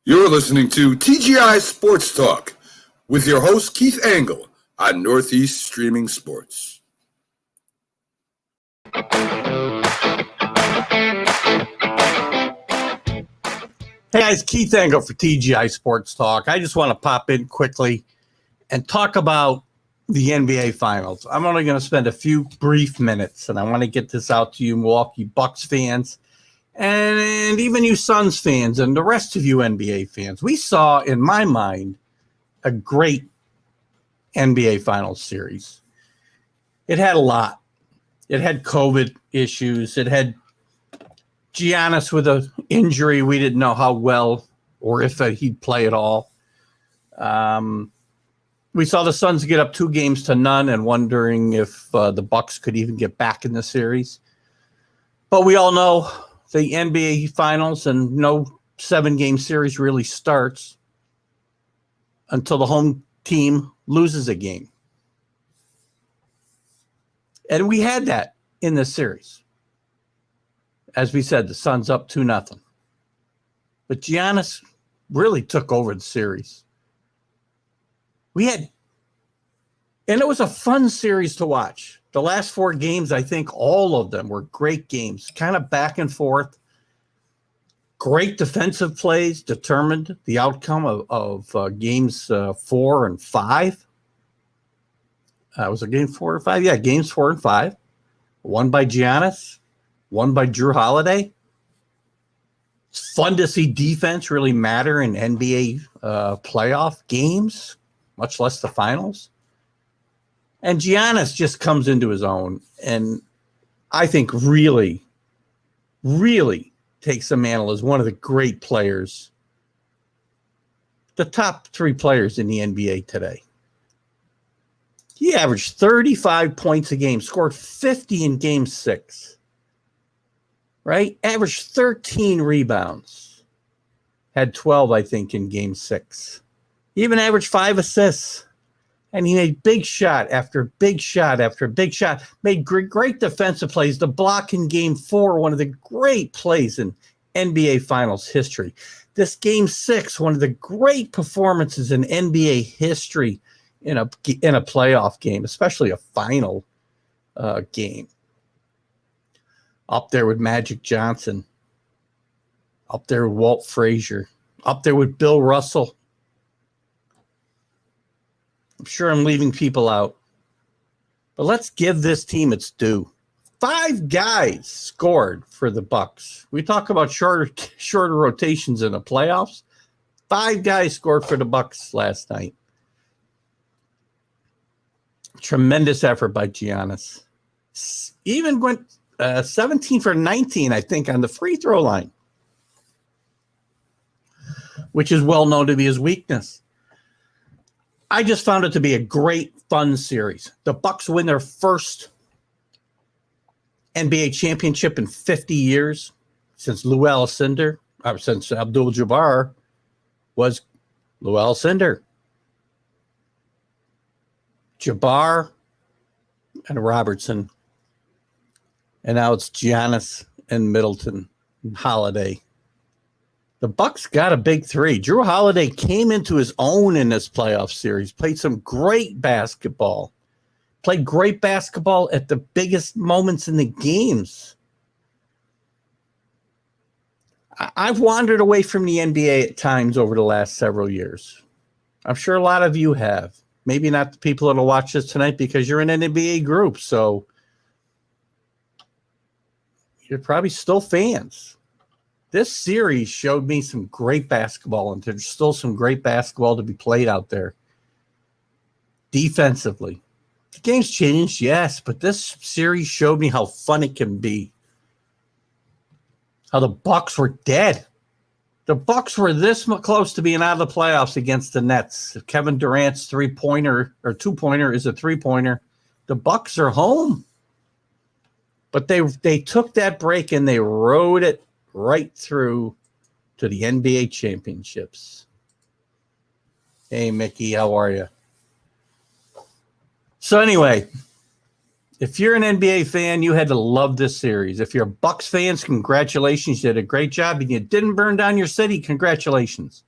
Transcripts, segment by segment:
You're listening to TGI Sports Talk with your host, Keith Angle, on Northeast Streaming Sports. Hey guys, Keith Angle for TGI Sports Talk. I just want to pop in quickly and talk about the NBA Finals. I'm only going to spend a few brief minutes, and I want to get this out to you Milwaukee Bucks fans and even you Suns fans and the rest of you NBA fans. We saw, in my mind, a great NBA Finals series. It had a lot. It had COVID issues. It had Giannis with an injury. We didn't know how well or if he'd play at all. We saw the Suns get up 2-0 and wondering if the Bucks could even get back in the series. But we all know the NBA Finals and no 7-game series really starts until the home team loses a game. And we had that in this series. As we said, the Suns up 2-0. But Giannis really took over the series. And it was a fun series to watch. The last 4 games, I think all of them were great games, kind of back and forth. Great defensive plays determined the outcome of games 4 and 5. Was it game 4 or 5? Yeah, games 4 and 5. One by Giannis, one by Jrue Holiday. It's fun to see defense really matter in NBA playoff games, much less the finals. And Giannis just comes into his own and I think really, really takes the mantle as one of the great players, the top 3 players in the NBA today. He averaged 35 points a game, scored 50 in game 6, right? Averaged 13 rebounds, had 12, I think, in game 6. He even averaged 5 assists. And he made big shot after big shot after big shot, made great defensive plays. The block in game 4, one of the great plays in NBA Finals history. This game 6, one of the great performances in NBA history in a playoff game, especially a final game. Up there with Magic Johnson, up there with Walt Frazier, up there with Bill Russell. I'm sure I'm leaving people out, but let's give this team its due. 5 guys scored for the Bucks. We talk about shorter rotations in the playoffs. 5 guys scored for the Bucks last night. Tremendous effort by Giannis. Even went 17 for 19, I think, on the free throw line, which is well known to be his weakness. I just found it to be a great, fun series. The Bucks win their first NBA championship in 50 years since since Abdul-Jabbar was Lou Alcindor. Jabbar and Robertson. And now it's Giannis and Middleton and Holiday. The Bucks got a big 3. Jrue Holiday came into his own in this playoff series, played some great basketball, played great basketball at the biggest moments in the games. I've wandered away from the NBA at times over the last several years. I'm sure a lot of you have. Maybe not the people that will watch this tonight because you're in an NBA group, so you're probably still fans. This series showed me some great basketball, and there's still some great basketball to be played out there. Defensively. The game's changed, yes, but this series showed me how fun it can be. How the Bucks were dead. The Bucks were this close to being out of the playoffs against the Nets. If Kevin Durant's 3-pointer or 2-pointer is a 3-pointer, the Bucks are home. But they took that break and they rode it right through to the NBA championships. Hey, Mickey, how are you? So anyway, if you're an NBA fan, you had to love this series. If you're Bucks fans, congratulations. You did a great job and you didn't burn down your city. Congratulations.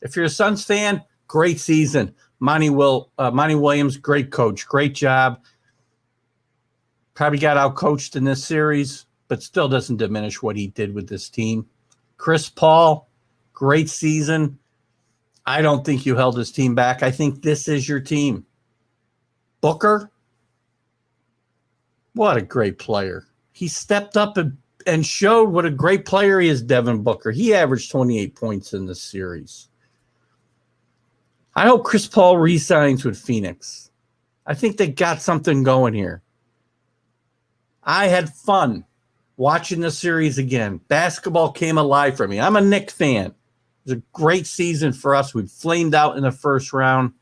If you're a Suns fan, great season. Monty Williams, great coach, great job. Probably got outcoached in this series, but still doesn't diminish what he did with this team. Chris Paul, great season. I don't think you held his team back. I think this is your team. Booker, what a great player. He stepped up and showed what a great player he is, Devin Booker. He averaged 28 points in this series. I hope Chris Paul re-signs with Phoenix. I think they got something going here. I had fun watching the series again. Basketball came alive for me. I'm a Knicks fan. It was a great season for us. We flamed out in the first round.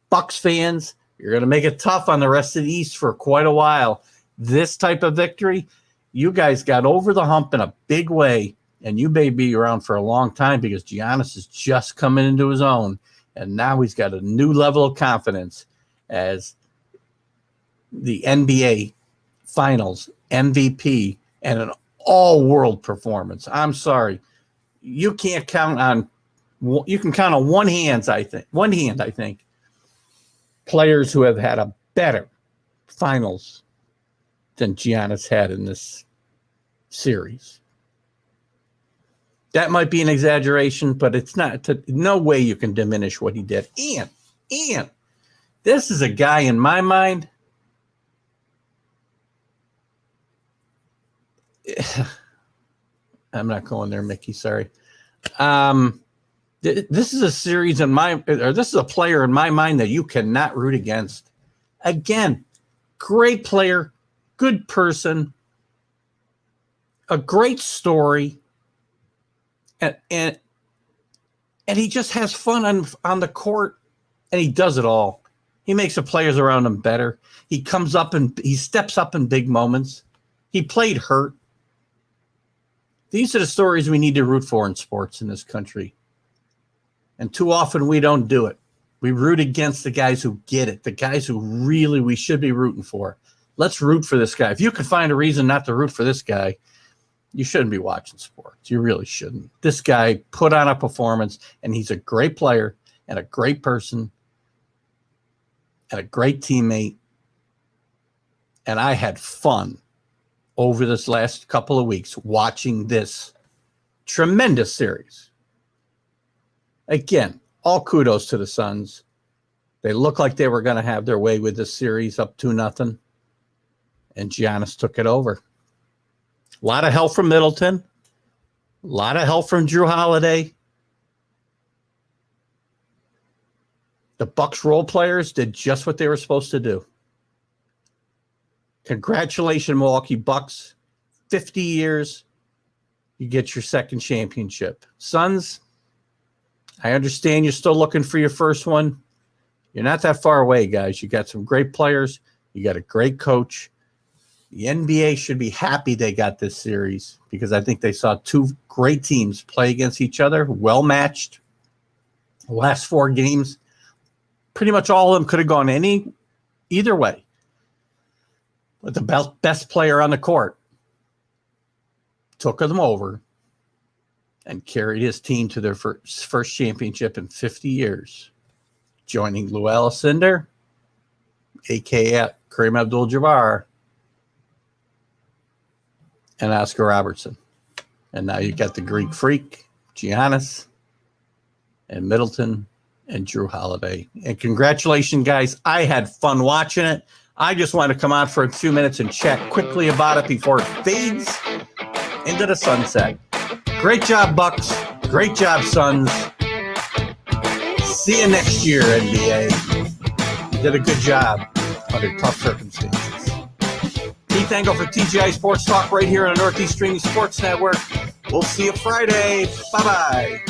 Bucks fans, you're going to make it tough on the rest of the East for quite a while. This type of victory, you guys got over the hump in a big way, and you may be around for a long time because Giannis is just coming into his own, and now he's got a new level of confidence as the NBA Finals MVP and an all-world performance. I'm sorry. You can count on one hand, I think, players who have had a better finals than Giannis had in this series. That might be an exaggeration, but it's not. No way you can diminish what he did. And this is a guy in my mind. I'm not going there, Mickey. Sorry. This is a series this is a player in my mind that you cannot root against. Again, great player, good person, a great story, and he just has fun on the court, and he does it all. He makes the players around him better. He comes up and he steps up in big moments. He played hurt. These are the stories we need to root for in sports in this country. And too often we don't do it. We root against the guys who get it, the guys who really we should be rooting for. Let's root for this guy. If you can find a reason not to root for this guy, you shouldn't be watching sports. You really shouldn't. This guy put on a performance, and he's a great player and a great person and a great teammate. And I had fun over this last couple of weeks watching this tremendous series. Again, all kudos to the Suns. They looked like they were going to have their way with this series up 2-0, and Giannis took it over. A lot of help from Middleton, a lot of help from Jrue Holiday. The Bucks role players did just what they were supposed to do. Congratulations, Milwaukee Bucks. 50 years, you get your second championship. Suns, I understand you're still looking for your first one. You're not that far away, guys. You got some great players. You got a great coach. The NBA should be happy they got this series because I think they saw two great teams play against each other, well-matched. The last 4 games, pretty much all of them could have gone either way. But the best player on the court took them over and carried his team to their first championship in 50 years, joining Lou Alcindor, a.k.a. Kareem Abdul-Jabbar, and Oscar Robertson. And now you got the Greek Freak, Giannis, and Middleton, and Jrue Holiday. And congratulations, guys. I had fun watching it. I just wanted to come on for a few minutes and chat quickly about it before it fades into the sunset. Great job, Bucks. Great job, Suns. See you next year, NBA. You did a good job under tough circumstances. Keith Engel for TGI Sports Talk right here on the Northeast Streaming Sports Network. We'll see you Friday. Bye-bye.